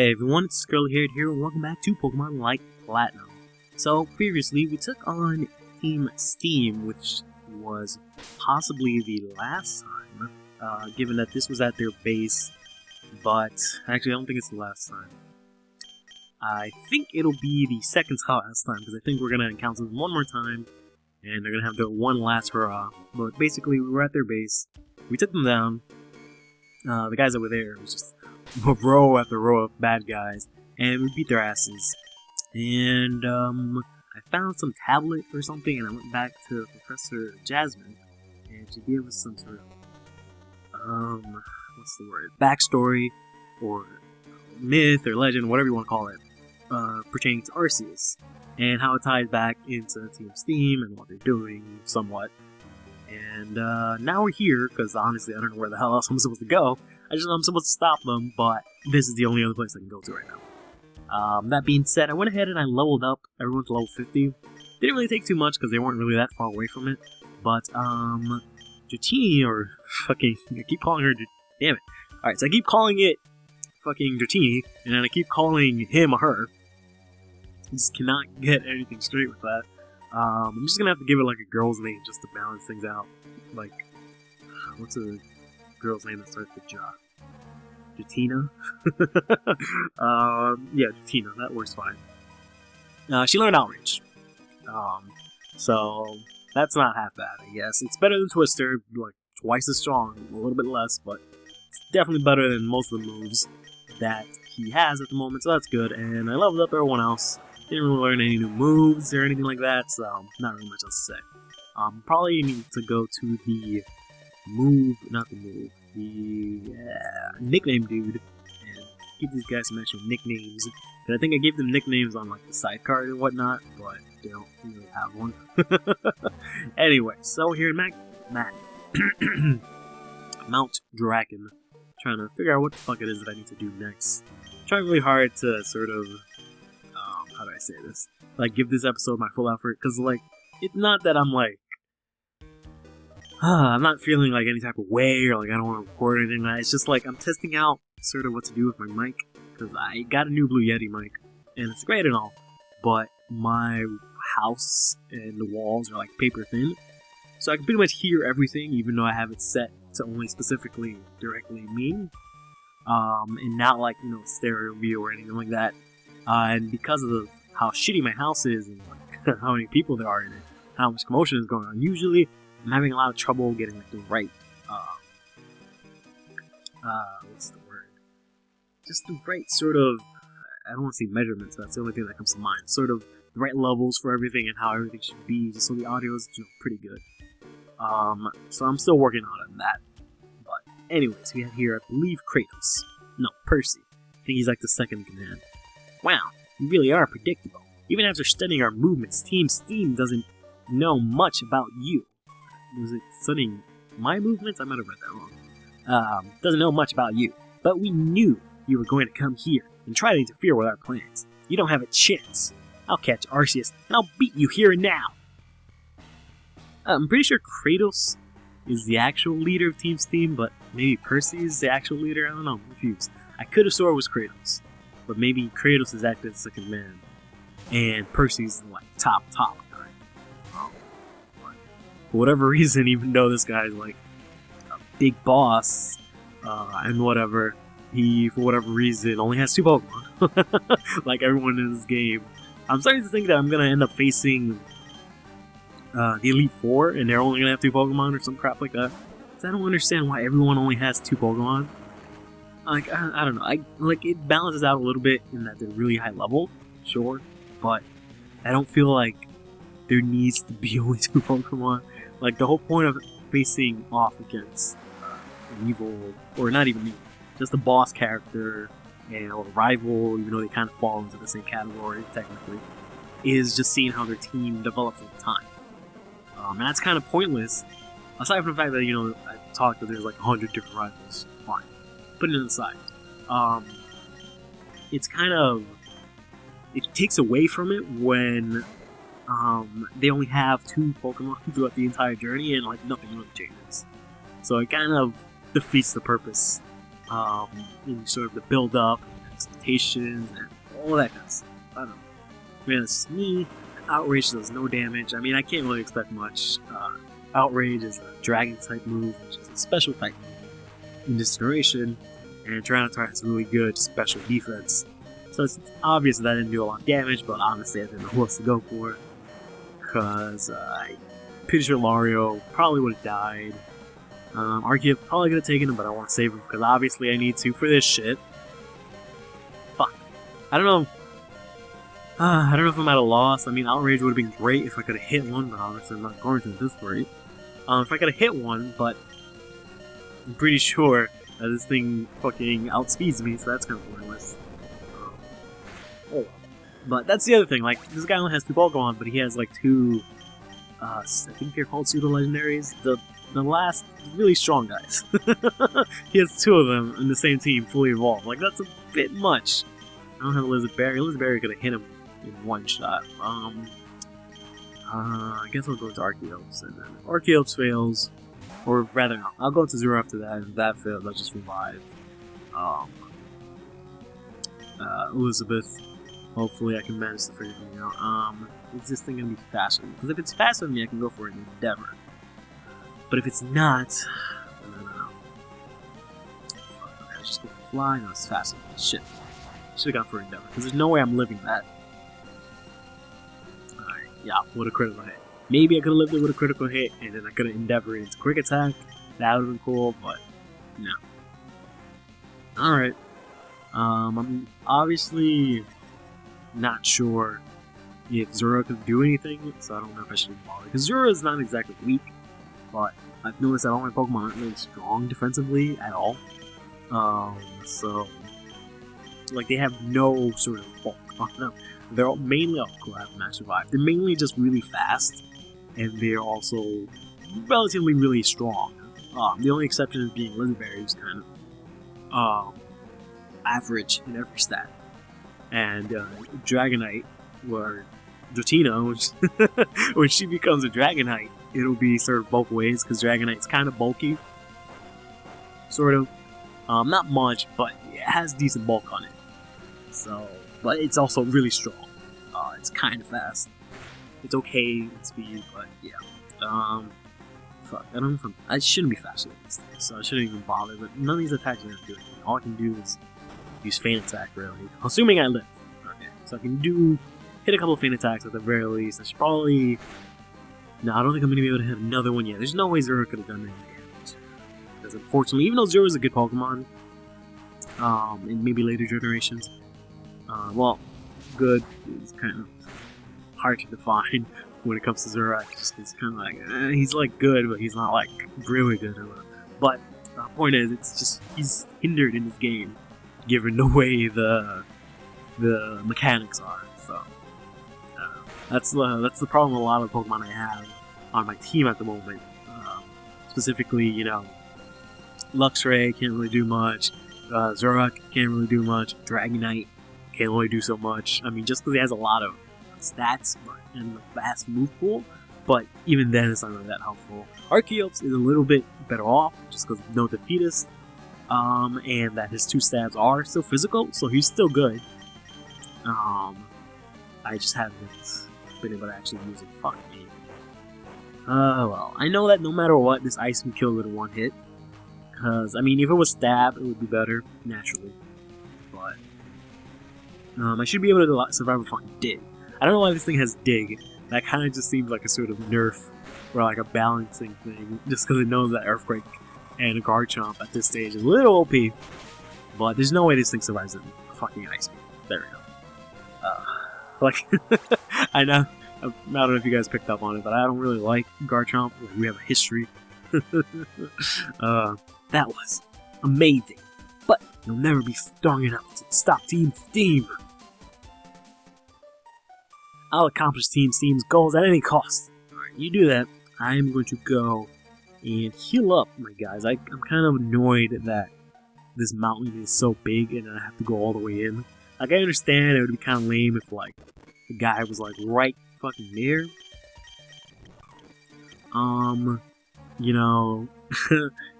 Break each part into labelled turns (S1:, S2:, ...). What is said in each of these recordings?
S1: Hey everyone, it's CurlyHairedHero and welcome back to Pokemon Light Platinum. So, previously we took on Team Steam, which was possibly the last time, given that this was at their base, but actually I don't think it's the last time. I think it'll be the second to last time, because I think we're going to encounter them one more time, and they're going to have their one last hurrah. But basically, we were at their base, we took them down, the guys that were there was just row after row of bad guys, and we beat their asses. And I found some tablet or something, and I went back to Professor Jasmine, and she gave us some sort of what's the word, backstory or myth or legend, whatever you want to call it, pertaining to Arceus and how it ties back into Team Steam and what they're doing somewhat. And now we're here because honestly I don't know where the hell else I'm supposed to go. I just know I'm supposed to stop them, but this is the only other place I can go to right now. That being said, I went ahead and I leveled up everyone to level 50. Didn't really take too much because they weren't really that far away from it. But, Dratini, or fucking, I keep calling her, damn it. Alright, so I keep calling it fucking Dratini, and then I keep calling him or her. I just cannot get anything straight with that. I'm just gonna have to give it like a girl's name just to balance things out. Like, what's a girl's name that starts with Ja? Jatina? Yeah, Jatina, that works fine. She learned Outrage. So that's not half bad, I guess. It's better than Twister, like twice as strong, a little bit less, but it's definitely better than most of the moves that he has at the moment, so that's good. And I leveled up everyone else. Didn't really learn any new moves or anything like that, so not really much else to say. Probably need to go to the nickname dude, and give these guys some actual nicknames. And I think I gave them nicknames on like the side card and whatnot, but they don't really have one. Anyway, so here in Mount Draken, trying to figure out what the fuck it is that I need to do next. Trying really hard to sort of, how do I say this? Like, give this episode my full effort, because like, it's not that I'm like, I'm not feeling like any type of way, or like I don't want to record anything. It's just like I'm testing out sort of what to do with my mic, because I got a new Blue Yeti mic, and it's great and all, but my house and the walls are like paper thin, so I can pretty much hear everything, even though I have it set to only specifically directly me, and not like, you know, stereo view or anything like that. And because of how shitty my house is, and like how many people there are in it, how much commotion is going on, usually I'm having a lot of trouble getting like the right, what's the word? Just the right sort of, I don't want to say measurements, that's the only thing that comes to mind. Sort of the right levels for everything and how everything should be, just so the audio is, you know, pretty good. So I'm still working on that. But anyways, we have here, I believe, Kratos. No, Percy. I think he's like the second in command. Wow, you really are predictable. Even after studying our movements, Team Steam doesn't know much about you. Was it studying my movements? I might have read that wrong. Doesn't know much about you. But we knew you were going to come here and try to interfere with our plans. You don't have a chance. I'll catch Arceus, and I'll beat you here and now. I'm pretty sure Kratos is the actual leader of Team Steam, but maybe Percy is the actual leader? I don't know, I'm confused. I could have swore it was Kratos, but maybe Kratos is acting as second man, and Percy's the like, top guy. For whatever reason, even though this guy's like a big boss, and whatever, he, for whatever reason, only has 2 Pokemon. Like everyone in this game. I'm starting to think that I'm going to end up facing the Elite Four, and they're only going to have 2 Pokemon or some crap like that. I don't understand why everyone only has 2 Pokemon. Like, I don't know. Like, it balances out a little bit in that they're really high level, sure, but I don't feel like there needs to be only 2 Pokemon. Like, the whole point of facing off against an evil, or not even evil, just a boss character, and or rival, even though they kind of fall into the same category, technically, is just seeing how their team develops over time. And that's kind of pointless, aside from the fact that, you know, I talked that there's like 100 different rivals. Fine. Put it aside. It's kind of, it takes away from it when they only have 2 Pokemon throughout the entire journey, and like nothing really changes. So it kind of defeats the purpose in sort of the build up, adaptations, and all that kind of stuff. I don't know. Man, it's just me. Outrage does no damage. I mean, I can't really expect much. Outrage is a dragon type move, which is a special type move in this generation, and Tyranitar has really good special defense. So it's obvious that I didn't do a lot of damage, but honestly I didn't know who else to go for, because I'm pretty sure Lario probably would have died. Arceus probably could have taken him, but I want to save him, because obviously I need to for this shit. Fuck. I don't know. I don't know if I'm at a loss. I mean, Outrage would have been great if I could have hit one, but obviously I'm not going to at this rate. If I could have hit one, but I'm pretty sure that this thing fucking outspeeds me, so that's kind of pointless. Oh. But that's the other thing, like, this guy only has 2 Pokemon, but he has like 2, I think they're called pseudo-legendaries. The last really strong guys. He has 2 of them in the same team, fully evolved. Like, that's a bit much. I don't have a Lizard Berry. Lizard Berry could have hit him in one shot. I guess I'll go to Arceus, and then if Arceus fails, or rather no, I'll go to Zero after that, and if that fails, I'll just revive Elizabeth. Hopefully I can manage to figure something out. Is this thing gonna be faster? Because if it's faster than me, I can go for an Endeavor. But if it's not, I just go for Fly. No, it's faster. Shit. Should've gone for Endeavor, because there's no way I'm living that. Alright, yeah, with a critical hit. Maybe I could've lived it with a critical hit, and then I could've Endeavored into Quick Attack. That would've been cool, but no. Alright. I'm obviously not sure if Zora could do anything, so I don't know if I should bother. Because Zora is not exactly weak, but I've noticed that all my Pokemon aren't really strong defensively at all. So, like, they have no sort of bulk on them. They're all mainly, oh cool, I have Max Revive. They're mainly just really fast, and they're also relatively really strong. The only exception is being Lizard Berry, who's kind of average in every stat. And Dragonite, or Dratino, when she becomes a Dragonite, it'll be sort of both ways, because Dragonite's kind of bulky. Sort of. Not much, but it has decent bulk on it. So, but it's also really strong. It's kind of fast. It's okay in speed, but yeah. Fuck, I don't know if I shouldn't be faster than this thing, so I shouldn't even bother, but none of these attacks are gonna do anything. All I can do is use Feint Attack, really. Assuming I live. Okay, so I can hit a couple of Feint Attacks at the very least. I should probably... No, I don't think I'm gonna be able to hit another one yet. There's no way Zero could have done any damage. Because unfortunately, even though Zero is a good Pokemon, in maybe later generations, well, good is kind of hard to define when it comes to Zero. Just it's kind of like, he's like good, but he's not like really good. But the point is, it's just, he's hindered in this game, given the way the mechanics are. So that's the problem with a lot of Pokemon I have on my team at the moment. Specifically, you know, Luxray can't really do much. Zoroark can't really do much. Dragonite can't really do so much. I mean, just because he has a lot of stats and a vast move pool, but even then it's not really that helpful. Arceus is a little bit better off, just because no Defeatist, and that his 2 stabs are still physical, so he's still good. I just haven't been able to actually use it. Fuck me. Well, I know that no matter what, this ice can kill it in one hit. Because, I mean, if it was stab, it would be better, naturally. But, I should be able to survive a fucking dig. I don't know why this thing has dig. That kind of just seems like a sort of nerf, or like a balancing thing, just because it knows that Earthquake and a Garchomp at this stage is a little OP. But there's no way this thing survives a fucking ice beam. There we go. Like, I know, I don't know if you guys picked up on it, but I don't really like Garchomp. We have a history. That was amazing, but you'll never be strong enough to stop Team Steam. I'll accomplish Team Steam's goals at any cost. Alright, you do that. I'm going to go and heal up, my guys. I'm kind of annoyed that this mountain is so big and I have to go all the way in. Like, I understand it would be kind of lame if, like, the guy was, like, right fucking there. You know,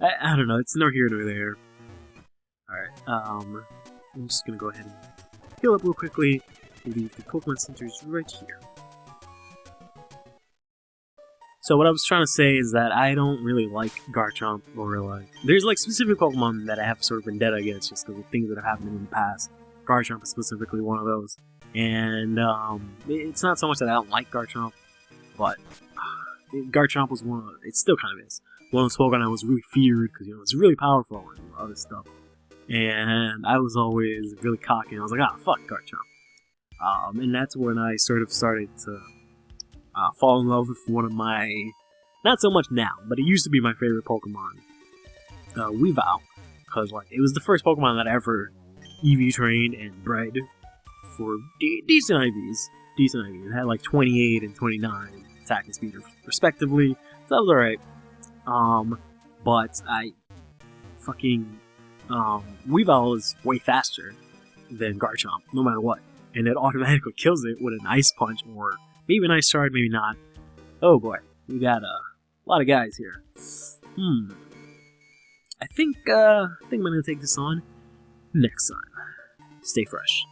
S1: I don't know, it's nor here nor there. Alright, I'm just gonna go ahead and heal up real quickly. Leave the Pokemon centers right here. So what I was trying to say is that I don't really like Garchomp, or like, there's like specific Pokemon that I have sort of vendetta against just because of things that have happened in the past. Garchomp is specifically one of those. And it's not so much that I don't like Garchomp, but Garchomp was it still kind of is, one of those Pokemon I was really feared because, you know, it's really powerful and other stuff. And I was always really cocky, and I was like, fuck Garchomp. And that's when I sort of started to fall in love with one of my, not so much now, but it used to be my favorite Pokemon, Weavile, because like it was the first Pokemon that I ever EV trained and bred for decent IVs. It had like 28 and 29 attack and speed respectively, so that was alright. But I fucking Weavile is way faster than Garchomp, no matter what, and it automatically kills it with an Ice Punch, or maybe an Ice Shard, maybe not. Oh boy, we got a lot of guys here. I think I'm gonna take this on next time. Stay fresh.